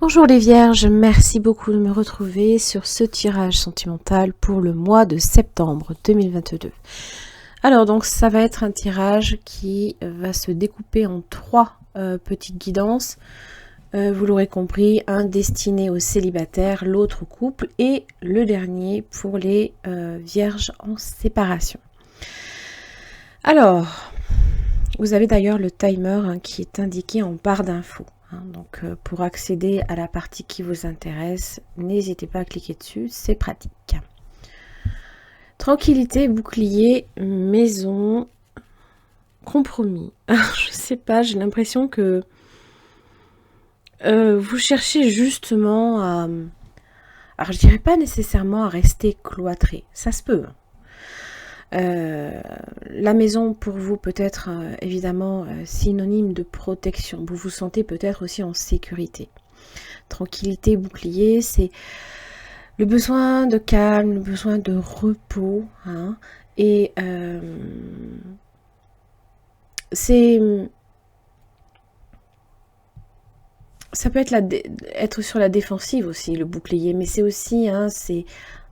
Bonjour les vierges, merci beaucoup de me retrouver sur ce tirage sentimental pour le mois de septembre 2022. Alors donc ça va être un tirage qui va se découper en trois petites guidances. Vous l'aurez compris, un destiné aux célibataires, l'autre au couple et le dernier pour les vierges en séparation. Alors, vous avez d'ailleurs le timer qui est indiqué en barre d'infos. Donc pour accéder à la partie qui vous intéresse, n'hésitez pas à cliquer dessus, c'est pratique. Tranquillité, bouclier, maison, compromis. Je sais pas, j'ai l'impression que vous cherchez justement à... Alors je dirais pas nécessairement à rester cloîtré, ça se peut. La maison pour vous peut être évidemment synonyme de protection. Vous vous sentez peut-être aussi en sécurité. Tranquillité, bouclier, c'est le besoin de calme, le besoin de repos. Et ça peut être sur la défensive aussi, le bouclier, mais c'est aussi c'est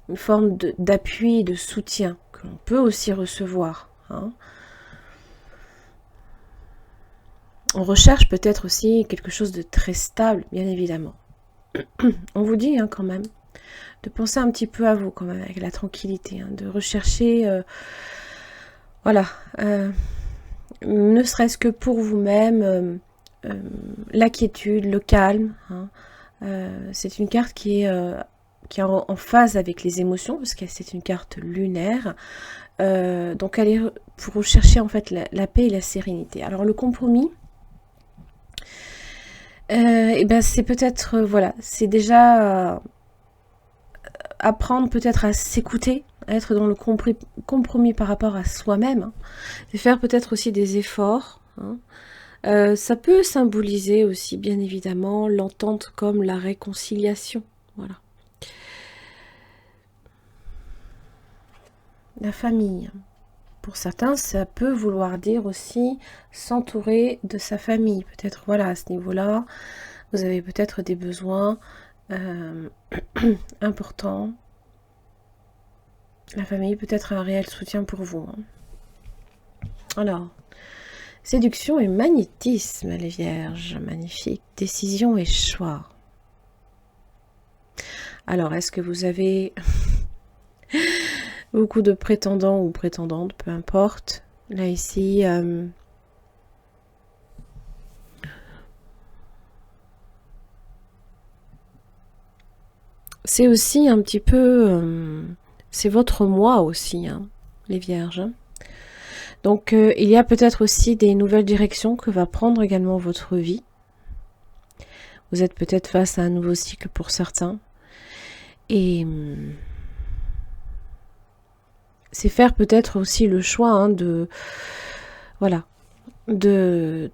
une forme d'appui, de soutien que l'on peut aussi recevoir. On recherche peut-être aussi quelque chose de très stable, bien évidemment. On vous dit quand même de penser un petit peu à vous quand même, avec la tranquillité, de rechercher, voilà, ne serait-ce que pour vous-même, la quiétude, le calme. C'est une carte qui est en phase avec les émotions, parce que c'est une carte lunaire. Donc elle est pour rechercher en fait la paix et la sérénité. Alors le compromis, c'est peut-être, voilà, c'est déjà apprendre peut-être à s'écouter, à être dans le compromis par rapport à soi-même, et faire peut-être aussi des efforts. Ça peut symboliser aussi, bien évidemment, l'entente comme la réconciliation. Voilà. La famille. Pour certains, ça peut vouloir dire aussi s'entourer de sa famille. Peut-être, voilà, à ce niveau-là, vous avez peut-être des besoins importants. La famille peut être un réel soutien pour vous. Alors, séduction et magnétisme, les vierges, magnifique. Décision et choix. Alors, est-ce que vous avez beaucoup de prétendants ou prétendantes, peu importe. Là, ici, c'est aussi un petit peu... c'est votre moi aussi, les vierges. Donc, il y a peut-être aussi des nouvelles directions que va prendre également votre vie. Vous êtes peut-être face à un nouveau cycle pour certains. Et c'est faire peut-être aussi le choix de... Voilà. De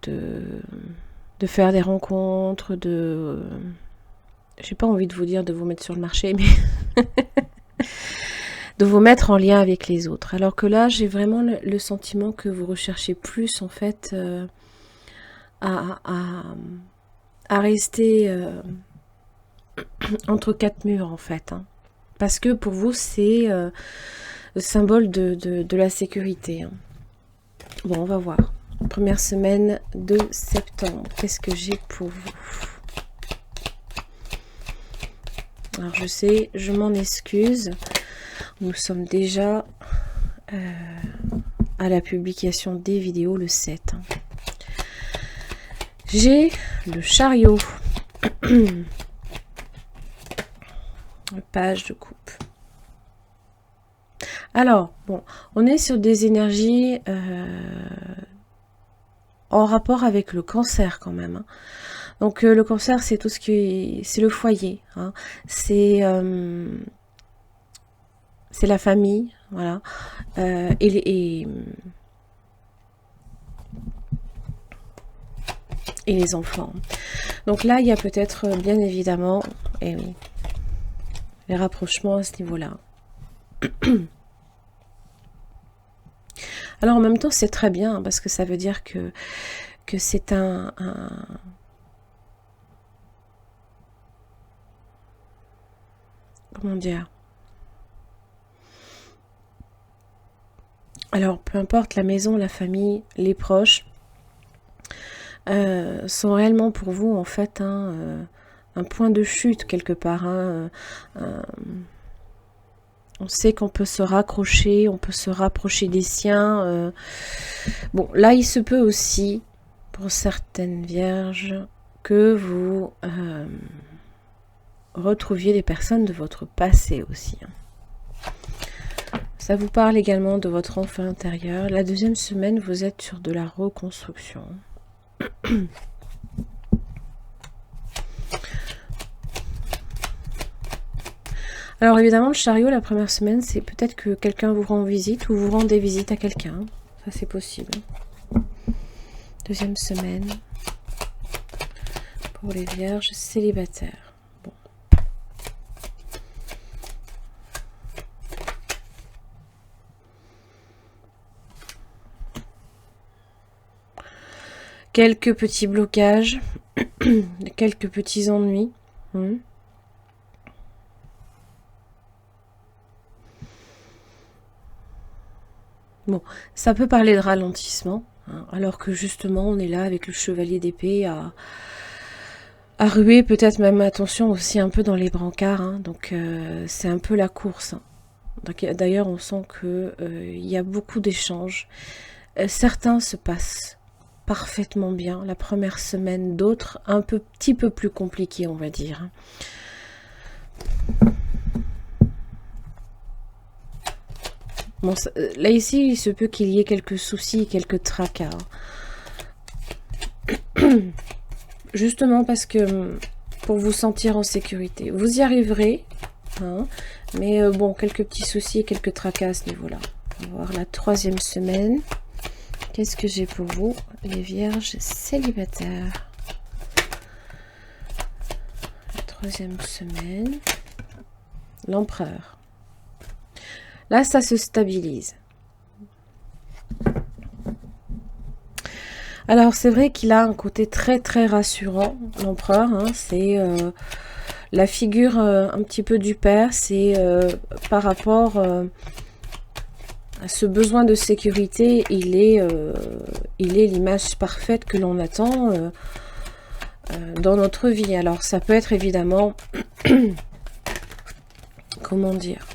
faire des rencontres, j'ai pas envie de vous dire de vous mettre sur le marché, mais de vous mettre en lien avec les autres. Alors que là, j'ai vraiment le sentiment que vous recherchez plus, en fait, à rester entre quatre murs, en fait. Parce que pour vous, c'est le symbole de la sécurité. Bon, on va voir. Première semaine de septembre. Qu'est-ce que j'ai pour vous? Alors je sais, je m'en excuse. Nous sommes déjà à la publication des vidéos le 7. J'ai le chariot. Page de coupe. Alors, bon, on est sur des énergies en rapport avec le cancer quand même. Donc le cancer, c'est tout ce qui... c'est le foyer. C'est la famille, voilà. Et les enfants. Donc là, il y a peut-être, bien évidemment, oui, les rapprochements à ce niveau-là. Alors en même temps, c'est très bien, parce que ça veut dire que c'est comment dire, alors peu importe la maison, la famille, les proches, sont réellement pour vous en fait un point de chute quelque part. On sait qu'on peut se raccrocher, on peut se rapprocher des siens. Bon, là il se peut aussi, pour certaines vierges, que vous retrouviez des personnes de votre passé aussi. Ça vous parle également de votre enfant intérieur. La deuxième semaine, vous êtes sur de la reconstruction. Alors évidemment, le chariot, la première semaine, c'est peut-être que quelqu'un vous rend visite ou vous rendez visite à quelqu'un. Ça, c'est possible. Deuxième semaine, pour les vierges célibataires. Bon. Quelques petits blocages, quelques petits ennuis. Bon, ça peut parler de ralentissement, hein, alors que justement on est là avec le chevalier d'épée à ruer, peut-être même, attention, aussi un peu dans les brancards, hein, donc c'est un peu la course. Hein. D'ailleurs, on sent que y a beaucoup d'échanges. Certains se passent parfaitement bien la première semaine, d'autres un petit peu plus compliqués, on va dire. Bon, là ici, il se peut qu'il y ait quelques soucis, quelques tracas. Justement parce que pour vous sentir en sécurité, vous y arriverez, hein, mais bon, quelques petits soucis, quelques tracas à ce niveau-là. On va voir la troisième semaine. Qu'est-ce que j'ai pour vous, les vierges célibataires? La troisième semaine. L'empereur. Là, ça se stabilise. Alors, c'est vrai qu'il a un côté très très rassurant, l'empereur. Hein, c'est la figure un petit peu du père. C'est par rapport à ce besoin de sécurité, il est l'image parfaite que l'on attend dans notre vie. Alors, ça peut être évidemment, comment dire,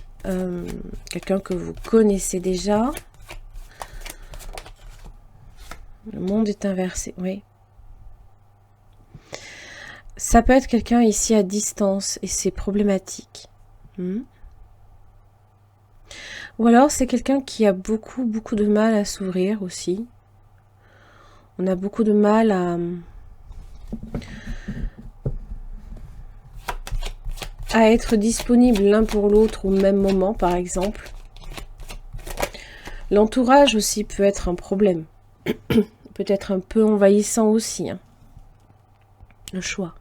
quelqu'un que vous connaissez déjà. Le monde est inversé, oui. Ça peut être quelqu'un ici à distance et c'est problématique. Ou alors c'est quelqu'un qui a beaucoup de mal à s'ouvrir aussi. On a beaucoup de mal à être disponible l'un pour l'autre au même moment, par exemple. L'entourage aussi peut être un problème. Peut-être un peu envahissant aussi. Hein. Le choix.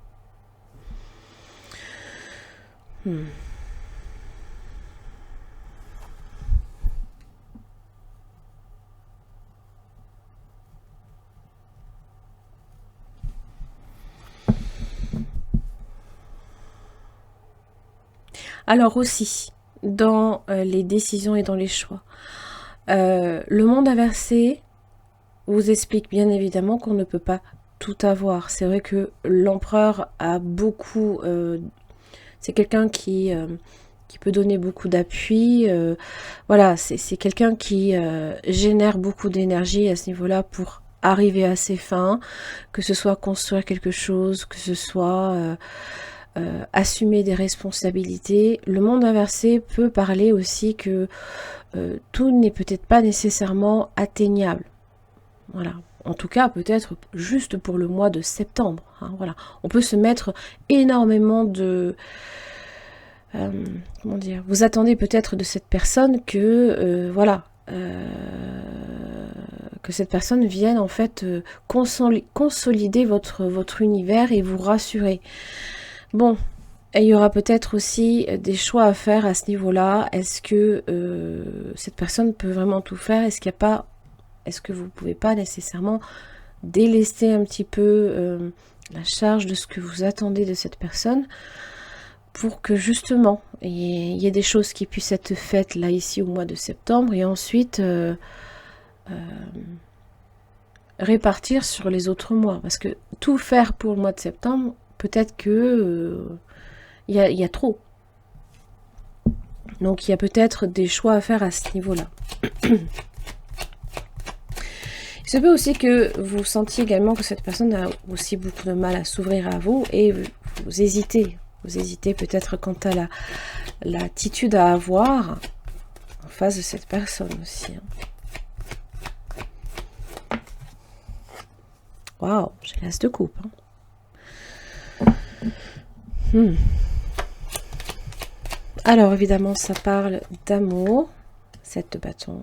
Alors aussi, dans les décisions et dans les choix, le monde inversé vous explique bien évidemment qu'on ne peut pas tout avoir. C'est vrai que l'empereur a beaucoup... c'est quelqu'un qui peut donner beaucoup d'appui. Voilà, c'est quelqu'un qui génère beaucoup d'énergie à ce niveau-là pour arriver à ses fins, que ce soit construire quelque chose, que ce soit assumer des responsabilités. Le monde inversé peut parler aussi que tout n'est peut-être pas nécessairement atteignable. Voilà. En tout cas, peut-être juste pour le mois de septembre. Hein, voilà. On peut se mettre énormément de... comment dire? Vous attendez peut-être de cette personne que... voilà. Que cette personne vienne en fait consolider votre univers et vous rassurer. Bon, il y aura peut-être aussi des choix à faire à ce niveau-là. Est-ce que cette personne peut vraiment tout faire? Est-ce qu'il n'y a pas... Est-ce que vous ne pouvez pas nécessairement délester un petit peu la charge de ce que vous attendez de cette personne pour que justement il y ait des choses qui puissent être faites là ici au mois de septembre et ensuite répartir sur les autres mois. Parce que tout faire pour le mois de septembre, peut-être que il y a trop. Donc il y a peut-être des choix à faire à ce niveau-là. Il se peut aussi que vous sentiez également que cette personne a aussi beaucoup de mal à s'ouvrir à vous et vous hésitez. Vous hésitez peut-être quant à l'attitude à avoir en face de cette personne aussi. Waouh, j'ai l'as de coupe. Alors évidemment, ça parle d'amour, 7 de bâton.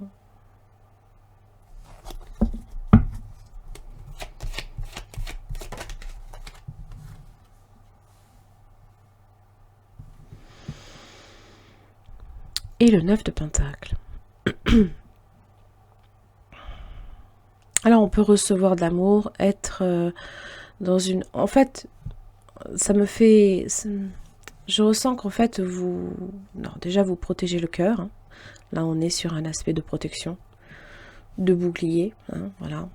Et le 9 de pentacle. Alors on peut recevoir de l'amour, être dans une... En fait, ça me fait... Je ressens qu'en fait, vous... Non, déjà, vous protégez le cœur. Hein. Là, on est sur un aspect de protection, de bouclier. Hein, voilà.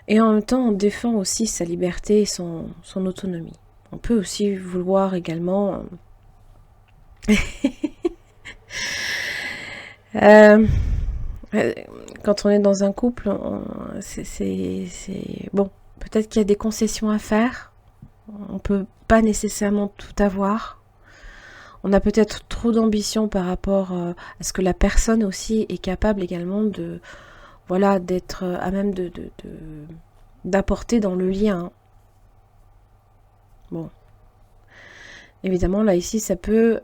Et en même temps, on défend aussi sa liberté et son autonomie. On peut aussi vouloir également... quand on est dans un couple, c'est bon, peut-être qu'il y a des concessions à faire. On peut pas nécessairement tout avoir. On a peut-être trop d'ambition par rapport à ce que la personne aussi est capable également de, voilà, d'être à même d'apporter dans le lien. Bon. Évidemment, là, ici, ça peut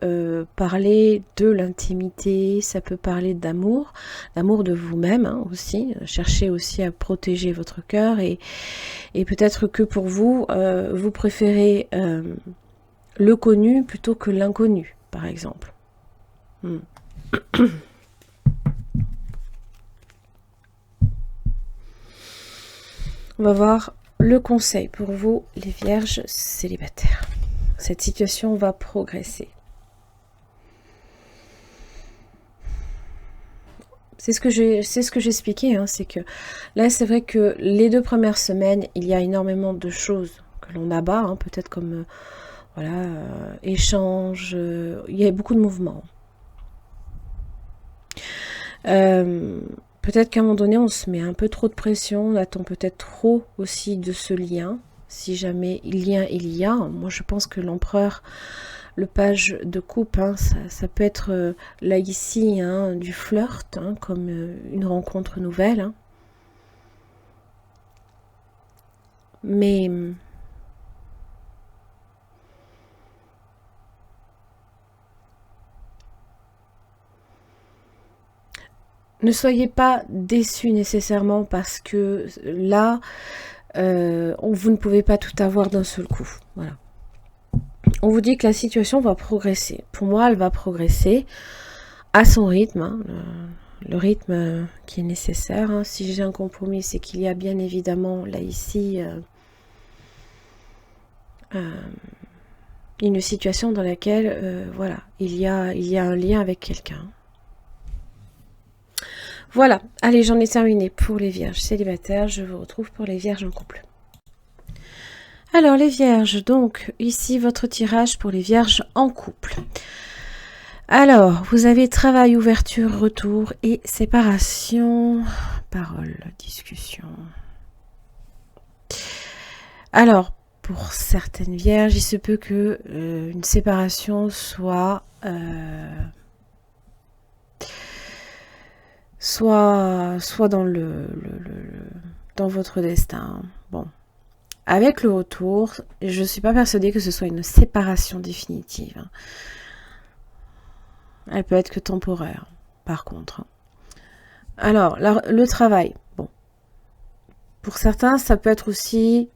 parler de l'intimité, ça peut parler d'amour, d'amour de vous-même hein, aussi. Cherchez aussi à protéger votre cœur et peut-être que pour vous, vous préférez le connu plutôt que l'inconnu, par exemple. On va voir le conseil pour vous, les vierges célibataires. Cette situation va progresser. C'est ce que j'expliquais, hein, c'est que là c'est vrai que les 2 premières semaines, il y a énormément de choses que l'on abat, hein, peut-être comme voilà, échange, il y a beaucoup de mouvements. Peut-être qu'à un moment donné, on se met un peu trop de pression, on attend peut-être trop aussi de ce lien. Si jamais il y a, moi je pense que l'empereur, le page de coupe, hein, ça peut être là ici hein, du flirt, hein, comme une rencontre nouvelle. Hein. Mais ne soyez pas déçus nécessairement parce que là, vous ne pouvez pas tout avoir d'un seul coup. Voilà. On vous dit que la situation va progresser. Pour moi, elle va progresser à son rythme, hein, le rythme qui est nécessaire. Hein. Si j'ai un compromis, c'est qu'il y a bien évidemment, là ici, une situation dans laquelle, voilà, il y a un lien avec quelqu'un. Voilà, allez, j'en ai terminé pour les vierges célibataires. Je vous retrouve pour les vierges en couple. Alors, les vierges, donc, ici, votre tirage pour les vierges en couple. Alors, vous avez travail, ouverture, retour et séparation. Parole, discussion. Alors, pour certaines vierges, il se peut que une séparation soit dans dans votre destin. Bon. Avec le retour, je ne suis pas persuadée que ce soit une séparation définitive. Elle peut être que temporaire, par contre. Alors, le travail. Bon. Pour certains, ça peut être aussi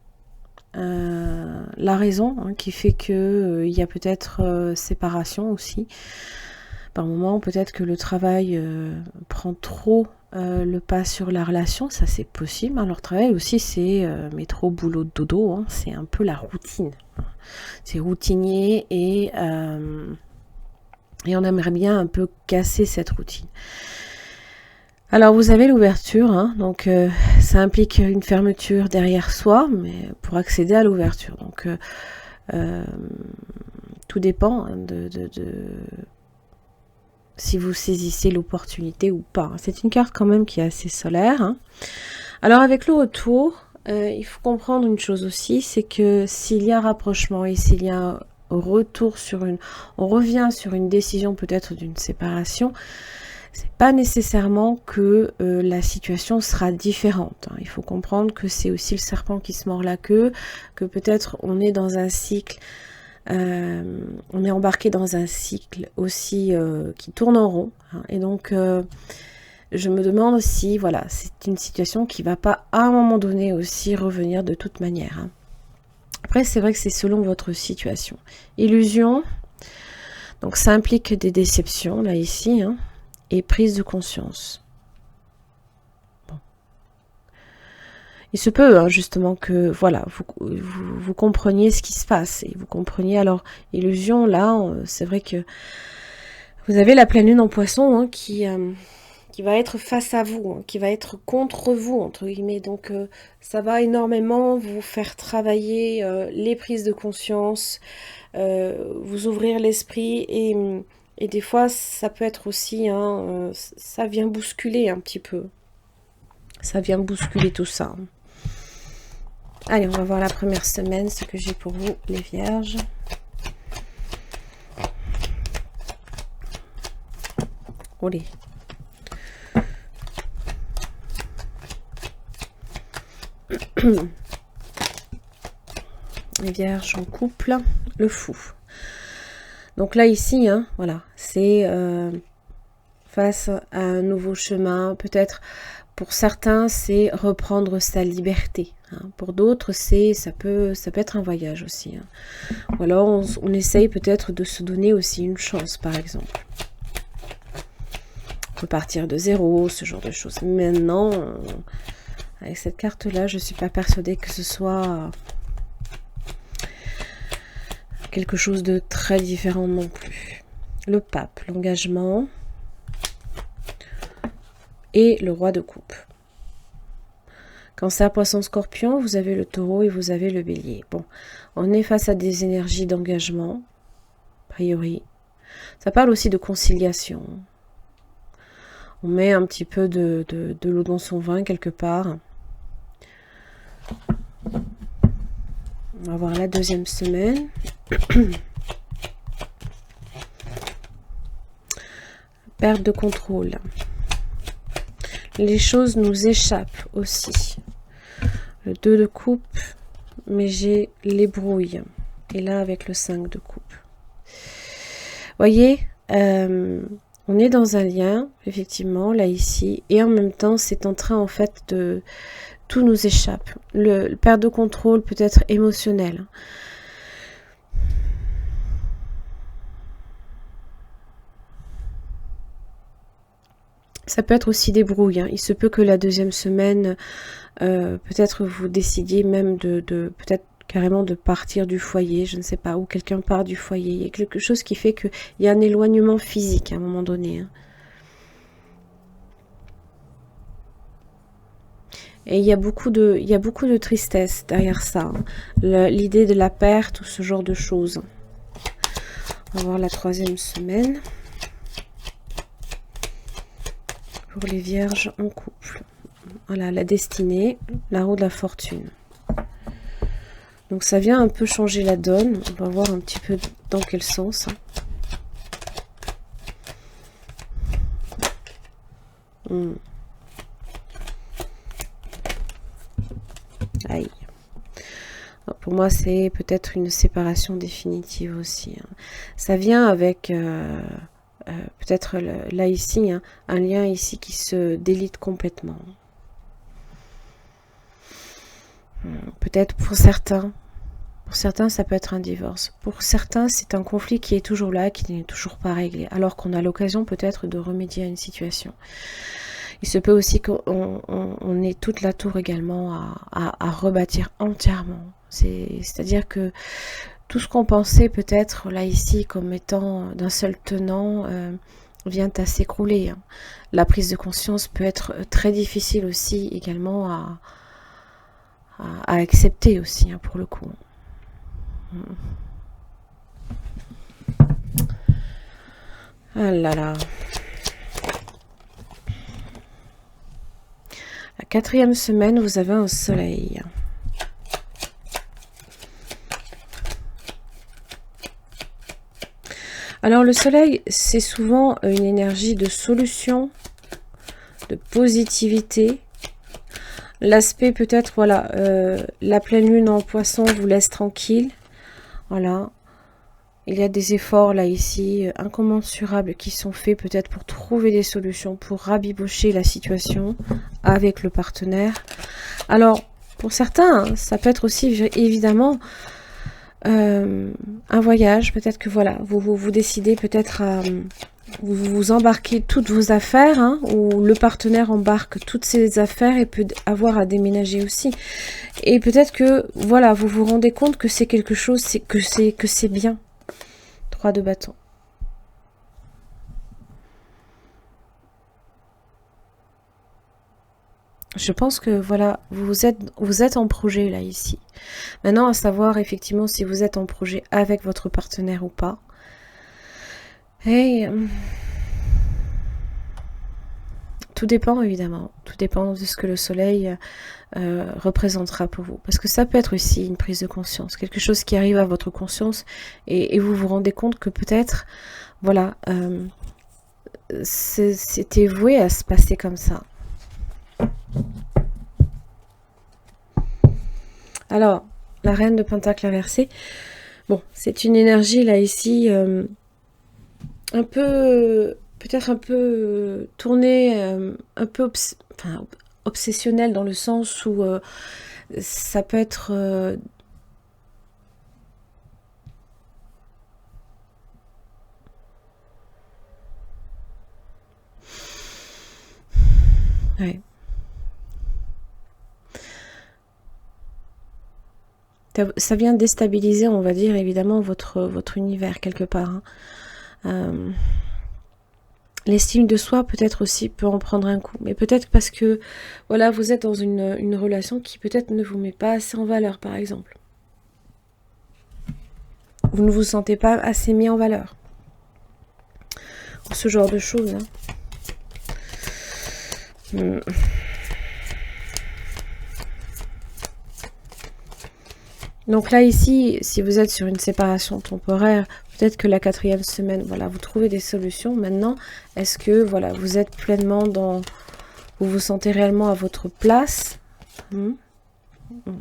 la raison hein, qui fait que il y a peut-être séparation aussi. Par moment, peut-être que le travail prend trop le pas sur la relation, ça c'est possible. Hein. Leur travail aussi, c'est métro, boulot, dodo. Hein. C'est un peu la routine. C'est routinier et on aimerait bien un peu casser cette routine. Alors vous avez l'ouverture, hein, donc ça implique une fermeture derrière soi, mais pour accéder à l'ouverture. Donc tout dépend hein, de si vous saisissez l'opportunité ou pas. C'est une carte quand même qui est assez solaire. Hein. Alors avec le retour, il faut comprendre une chose aussi, c'est que s'il y a rapprochement et s'il y a un retour sur on revient sur une décision peut-être d'une séparation, c'est pas nécessairement que la situation sera différente. Hein. Il faut comprendre que c'est aussi le serpent qui se mord la queue, que peut-être on est dans un cycle, on est embarqué dans un cycle aussi qui tourne en rond. Hein. Et donc, je me demande si, voilà, c'est une situation qui va pas à un moment donné aussi revenir de toute manière. Hein. Après, c'est vrai que c'est selon votre situation. Illusion, donc ça implique des déceptions, là, ici, hein. Et prise de conscience. Bon. Il se peut hein, justement que voilà, vous compreniez ce qui se passe et vous compreniez alors illusion là, c'est vrai que vous avez la pleine lune en Poisson hein, qui va être face à vous, hein, qui va être contre vous entre guillemets. Donc ça va énormément vous faire travailler les prises de conscience, vous ouvrir l'esprit et des fois, ça peut être aussi, hein, ça vient bousculer un petit peu. Ça vient bousculer tout ça. Allez, on va voir la première semaine, ce que j'ai pour vous, les vierges. Allez. Les vierges en couple, le fou. Donc là, ici, hein, voilà, c'est face à un nouveau chemin. Peut-être, pour certains, c'est reprendre sa liberté. Hein. Pour d'autres, ça peut être un voyage aussi. Hein. Ou alors, on essaye peut-être de se donner aussi une chance, par exemple. Repartir de zéro, ce genre de choses. Maintenant, avec cette carte-là, je ne suis pas persuadée que ce soit quelque chose de très différent non plus. Le pape, l'engagement et le roi de coupe. Cancer, poisson, scorpion, vous avez le taureau et vous avez le bélier. Bon, on est face à des énergies d'engagement, a priori. Ça parle aussi de conciliation. On met un petit peu de l'eau dans son vin quelque part. On va voir la deuxième semaine. Perte de contrôle. Les choses nous échappent aussi. Le 2 de coupe, mais j'ai les brouilles. Et là, avec le 5 de coupe. Voyez, on est dans un lien, effectivement, là, ici. Et en même temps, c'est en train, en fait, de... Tout nous échappe. Le perte de contrôle peut être émotionnel. Ça peut être aussi des brouilles. Hein. Il se peut que la deuxième semaine, peut-être vous décidiez même de peut-être carrément de partir du foyer, je ne sais pas, ou quelqu'un part du foyer. Il y a quelque chose qui fait qu'il y a un éloignement physique à un moment donné. Hein. Et il y a beaucoup de tristesse derrière ça. Hein. L'idée de la perte ou ce genre de choses. On va voir la troisième semaine. Pour les vierges en couple. Voilà, la destinée, la roue de la fortune. Donc ça vient un peu changer la donne. On va voir un petit peu dans quel sens. Aïe. Pour moi, c'est peut-être une séparation définitive aussi. Hein. Ça vient avec... peut-être là ici, hein, un lien ici qui se délite complètement. Peut-être pour certains ça peut être un divorce. Pour certains c'est un conflit qui est toujours là, qui n'est toujours pas réglé, alors qu'on a l'occasion peut-être de remédier à une situation. Il se peut aussi qu'on ait toute la tour également à rebâtir entièrement. C'est-à-dire que tout ce qu'on pensait peut-être là ici comme étant d'un seul tenant vient à s'écrouler. Hein. La prise de conscience peut être très difficile aussi également à accepter aussi hein, pour le coup. Ah là là. La 4e semaine, vous avez un soleil. Alors le soleil, c'est souvent une énergie de solution, de positivité. L'aspect peut-être, voilà, la pleine lune en poisson vous laisse tranquille. Voilà. Il y a des efforts là ici, incommensurables qui sont faits peut-être pour trouver des solutions, pour rabibocher la situation avec le partenaire. Alors, pour certains, ça peut être aussi évidemment un voyage. Peut-être que voilà, vous décidez peut-être à vous embarquez toutes vos affaires, hein, ou le partenaire embarque toutes ses affaires et peut avoir à déménager aussi. Et peut-être que voilà, vous vous rendez compte que c'est quelque chose, que c'est bien. 3 de bâton. Je pense que voilà, vous êtes en projet là ici. Maintenant, à savoir effectivement si vous êtes en projet avec votre partenaire ou pas. Et tout dépend évidemment. Tout dépend de ce que le soleil représentera pour vous. Parce que ça peut être aussi une prise de conscience. Quelque chose qui arrive à votre conscience et vous vous rendez compte que peut-être, voilà, c'était voué à se passer comme ça. Alors, la reine de Pentacle inversée, bon, c'est une énergie là ici un peu, peut-être un peu tournée, un peu obsessionnelle dans le sens où ça peut être ouais. Ça vient déstabiliser, on va dire, évidemment, votre univers, quelque part. Hein. L'estime de soi, peut-être aussi, peut en prendre un coup. Mais peut-être parce que, voilà, vous êtes dans une relation qui peut-être ne vous met pas assez en valeur, par exemple. Vous ne vous sentez pas assez mis en valeur. Ou ce genre de choses. Hein. Donc là, ici, si vous êtes sur une séparation temporaire, peut-être que la 4e semaine, voilà, vous trouvez des solutions. Maintenant, est-ce que, voilà, vous êtes pleinement dans... Vous vous sentez réellement à votre place?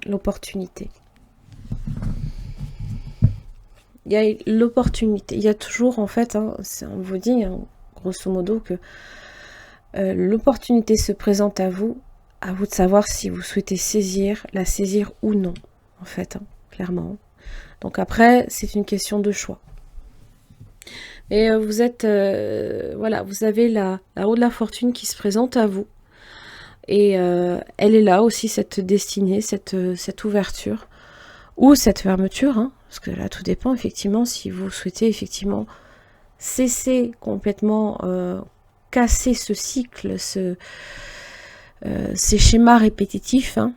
L'opportunité. Il y a l'opportunité. Il y a toujours, en fait, hein, on vous dit, hein, grosso modo, que l'opportunité se présente à vous de savoir si vous souhaitez la saisir ou non, en fait, hein, clairement. Donc après, c'est une question de choix. Et vous êtes, voilà, vous avez la roue de la fortune qui se présente à vous. Et elle est là aussi, cette destinée, cette ouverture, ou cette fermeture, hein, parce que là, tout dépend, effectivement, si vous souhaitez, effectivement, cesser complètement, casser ce cycle, ces schémas répétitifs, hein,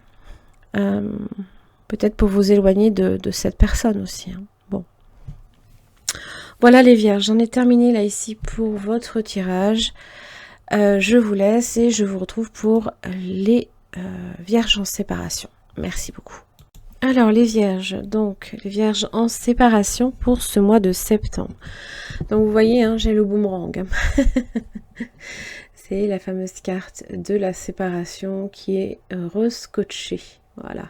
peut-être pour vous éloigner de cette personne aussi. Hein. Bon. Voilà les vierges, j'en ai terminé là ici pour votre tirage. Je vous laisse et je vous retrouve pour les vierges en séparation. Merci beaucoup. Alors les vierges, donc les vierges en séparation pour ce mois de septembre. Donc vous voyez, hein, j'ai le boomerang. C'est la fameuse carte de la séparation qui est rescotchée. Voilà,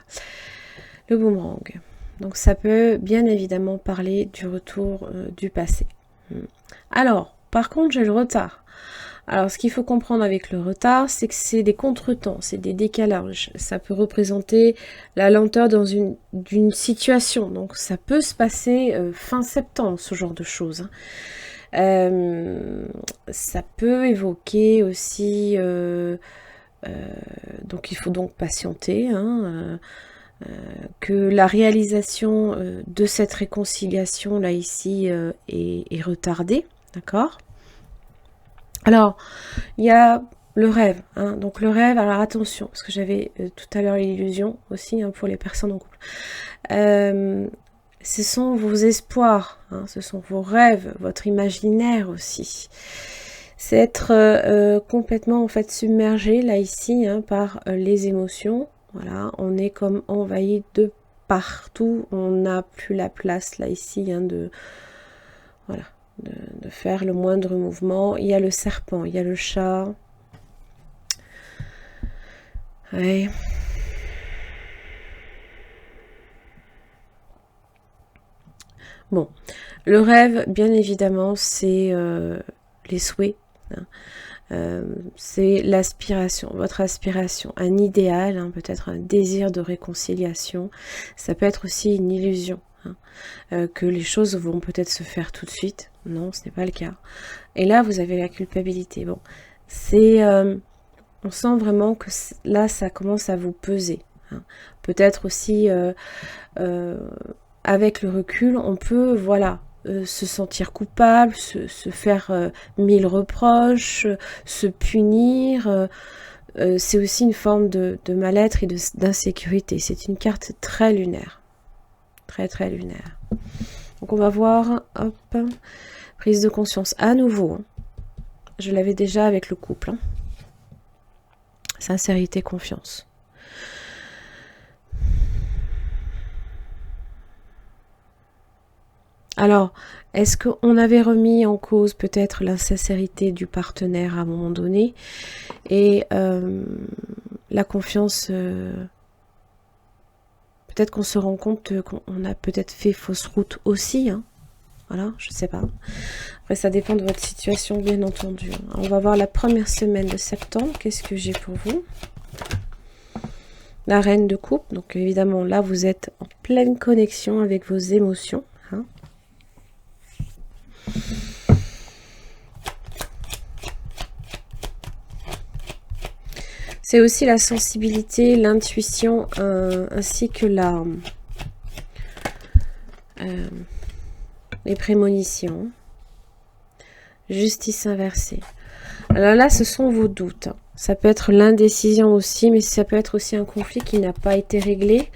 le boomerang. Donc ça peut bien évidemment parler du retour du passé. Alors, par contre, j'ai le retard. Alors, ce qu'il faut comprendre avec le retard, c'est que c'est des contretemps, c'est des décalages. Ça peut représenter la lenteur dans d'une situation. Donc, ça peut se passer fin septembre, ce genre de choses. Ça peut évoquer aussi, donc il faut donc patienter, hein, que la réalisation de cette réconciliation là ici est retardée, d'accord? Alors, il y a le rêve, hein, donc le rêve, alors attention, parce que j'avais tout à l'heure l'illusion aussi, hein, pour les personnes en couple. Ce sont vos espoirs, hein, ce sont vos rêves, votre imaginaire aussi. C'est être complètement en fait submergé là ici, hein, par les émotions. Voilà, on est comme envahi de partout, on n'a plus la place là ici, hein, voilà, de faire le moindre mouvement. Il y a le serpent, il y a le chat. Ouais. Bon, le rêve, bien évidemment, c'est les souhaits, hein. C'est l'aspiration, votre aspiration, un idéal, hein, peut-être un désir de réconciliation. Ça peut être aussi une illusion, hein, que les choses vont peut-être se faire tout de suite. Non, ce n'est pas le cas. Et là, vous avez la culpabilité. Bon, c'est, on sent vraiment que là, ça commence à vous peser, hein. Peut-être aussi, avec le recul, on peut, voilà, se sentir coupable, se faire 1000 reproches, se punir. C'est aussi une forme de mal-être et d'insécurité. C'est une carte très lunaire. Très, très lunaire. Donc on va voir, hop, prise de conscience à nouveau, hein. Je l'avais déjà avec le couple, hein. Sincérité, confiance. Alors, est-ce qu'on avait remis en cause peut-être l'insincérité du partenaire à un moment donné et la confiance, peut-être qu'on se rend compte qu'on a peut-être fait fausse route aussi, hein. Voilà, je sais pas. Après, ça dépend de votre situation, bien entendu. On va voir la première semaine de septembre. Qu'est-ce que j'ai pour vous? La reine de coupe. Donc, évidemment, là, vous êtes en pleine connexion avec vos émotions, hein. C'est aussi la sensibilité, l'intuition, ainsi que les prémonitions. Justice inversée. Alors là, ce sont vos doutes. Ça peut être l'indécision aussi, mais ça peut être aussi un conflit qui n'a pas été réglé.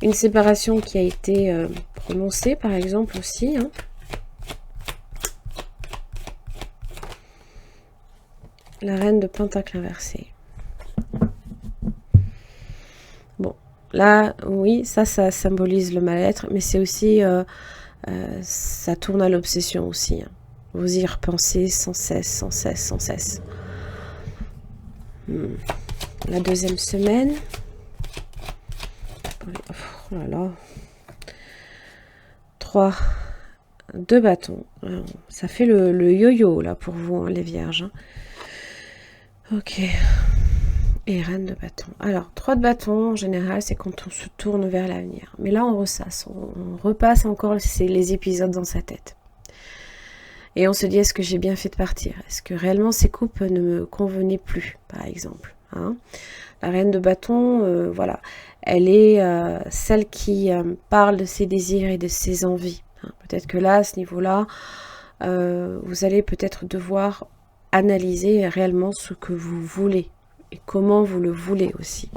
Une séparation qui a été prononcée, par exemple, aussi, hein. La reine de Pentacle inversée. Bon, là, oui, ça symbolise le mal-être, mais c'est aussi, ça tourne à l'obsession aussi, hein. Vous y repensez sans cesse, sans cesse, sans cesse. La deuxième semaine. Oh là là. 3, 2 bâtons. Alors, ça fait le yo-yo là pour vous, hein, les vierges, hein. Ok. Et reine de bâton. Alors, 3 de bâton, en général, c'est quand on se tourne vers l'avenir. Mais là, on ressasse. On repasse encore les épisodes dans sa tête. Et on se dit, est-ce que j'ai bien fait de partir? Est-ce que réellement ces coupes ne me convenaient plus, par exemple, hein? La reine de bâton, voilà, elle est celle qui parle de ses désirs et de ses envies, hein. Peut-être que là, à ce niveau-là, vous allez peut-être devoir analyser réellement ce que vous voulez et comment vous le voulez aussi.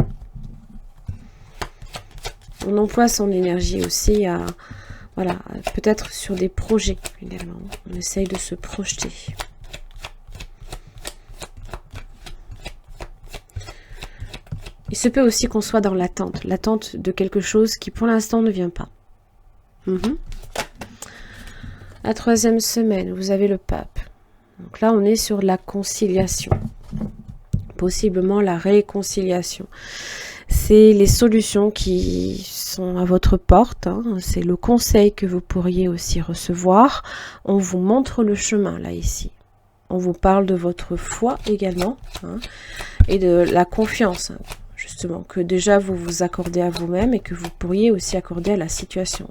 On emploie son énergie aussi à... Voilà, peut-être sur des projets, finalement. On essaye de se projeter. Il se peut aussi qu'on soit dans l'attente de quelque chose qui pour l'instant ne vient pas. La 3e semaine, vous avez le pape. Donc là, on est sur la conciliation. Possiblement la réconciliation. C'est les solutions qui sont à votre porte, hein. C'est le conseil que vous pourriez aussi recevoir. On vous montre le chemin, là, ici. On vous parle de votre foi également, hein, et de la confiance, hein, justement, que déjà vous vous accordez à vous-même et que vous pourriez aussi accorder à la situation.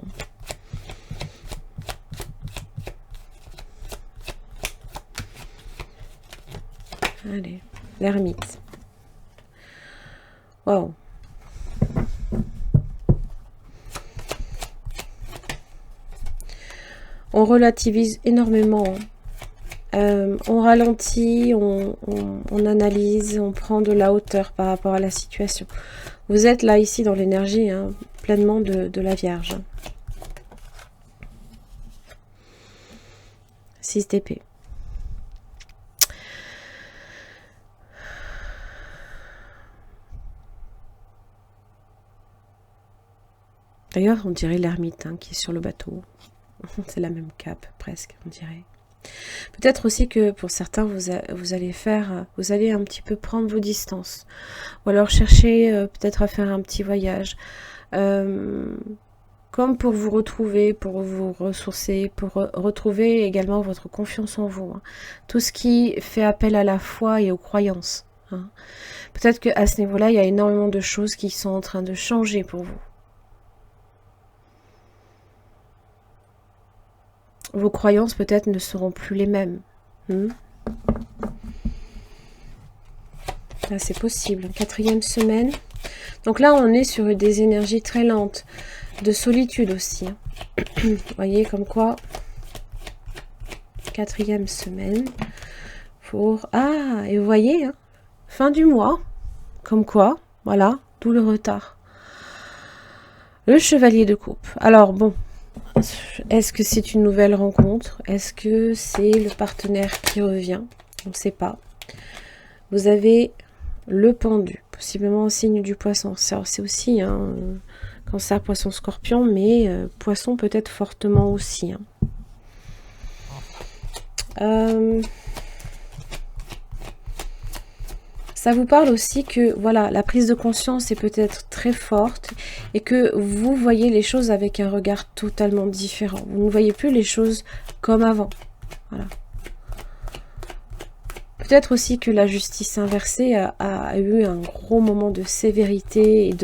Allez, l'ermite. Waouh. On relativise énormément. On ralentit, on analyse, on prend de la hauteur par rapport à la situation. Vous êtes là, ici, dans l'énergie, hein, pleinement de la Vierge. 6 d'épée. D'ailleurs, on dirait l'ermite hein, qui est sur le bateau. C'est la même cape, presque, on dirait. Peut-être aussi que pour certains, vous allez un petit peu prendre vos distances. Ou alors chercher peut-être à faire un petit voyage. Comme pour vous retrouver, pour vous ressourcer, pour retrouver également votre confiance en vous. Hein. Tout ce qui fait appel à la foi et aux croyances. Hein. Peut-être qu'à ce niveau-là, il y a énormément de choses qui sont en train de changer pour vous. Vos croyances peut-être ne seront plus les mêmes. Ah, c'est possible. 4e semaine. Donc là, on est sur des énergies très lentes. De solitude aussi. Hein. Vous voyez, comme quoi. 4e semaine. Pour... Ah, et vous voyez, hein, fin du mois. Comme quoi, voilà, d'où le retard. Le chevalier de coupe. Alors, bon. Est-ce que c'est une nouvelle rencontre? Est-ce que c'est le partenaire qui revient? On ne sait pas. Vous avez le pendu, possiblement au signe du poisson. C'est aussi hein, cancer, poisson, scorpion, mais poisson peut-être fortement aussi. Hein. Ça vous parle aussi que voilà, la prise de conscience est peut-être très forte et que vous voyez les choses avec un regard totalement différent. Vous ne voyez plus les choses comme avant. Voilà. Peut-être aussi que la justice inversée a eu un gros moment de sévérité et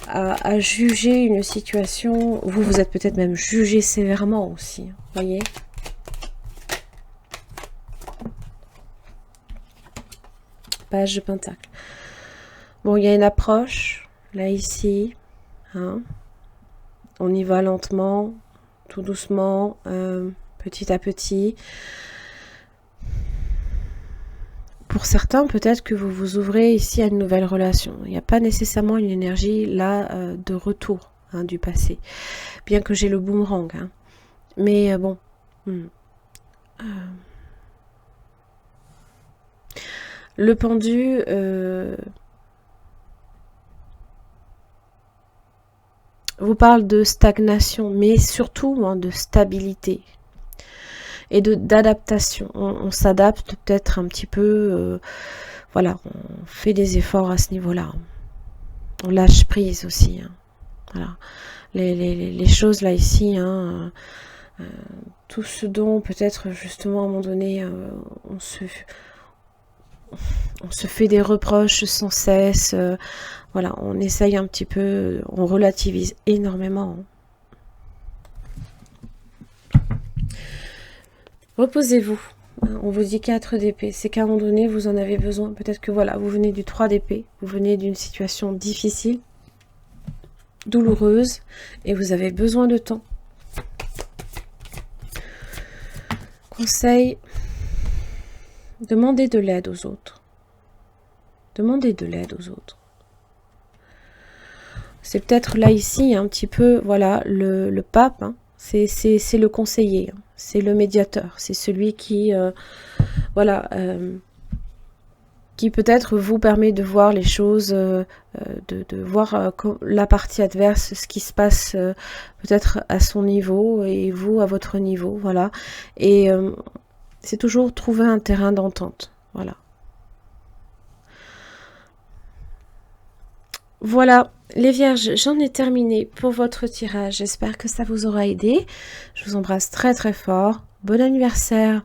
à juger une situation. Vous êtes peut-être même jugé sévèrement aussi. Vous voyez ? Page de pentacle. Bon, il y a une approche, là, ici. Hein. On y va lentement, tout doucement, petit à petit. Pour certains, peut-être que vous vous ouvrez ici à une nouvelle relation. Il n'y a pas nécessairement une énergie, là, de retour hein, du passé. Bien que j'ai le boomerang. Hein. Mais bon... Le pendu, vous parle de stagnation, mais surtout hein, de stabilité et d'adaptation. On s'adapte peut-être un petit peu, voilà, on fait des efforts à ce niveau-là. On lâche prise aussi. Hein, voilà, les choses là ici, hein, tout ce dont peut-être justement à un moment donné, on se fait des reproches sans cesse, voilà, on essaye un petit peu, on relativise énormément. Reposez-vous, on vous dit 4 d'épée, c'est qu'à un moment donné, vous en avez besoin, peut-être que voilà, vous venez du 3 d'épée, vous venez d'une situation difficile, douloureuse, et vous avez besoin de temps. Conseil... Demandez de l'aide aux autres. Demandez de l'aide aux autres. C'est peut-être là, ici, un petit peu, voilà, le pape, hein, c'est le conseiller, hein, c'est le médiateur, c'est celui qui, voilà, qui peut-être vous permet de voir les choses, de voir la partie adverse, ce qui se passe peut-être à son niveau et vous à votre niveau, voilà. Et... c'est toujours trouver un terrain d'entente. Voilà. Voilà, les vierges, j'en ai terminé pour votre tirage. J'espère que ça vous aura aidé. Je vous embrasse très très fort. Bon anniversaire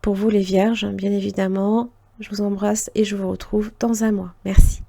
pour vous les vierges, bien évidemment. Je vous embrasse et je vous retrouve dans un mois. Merci.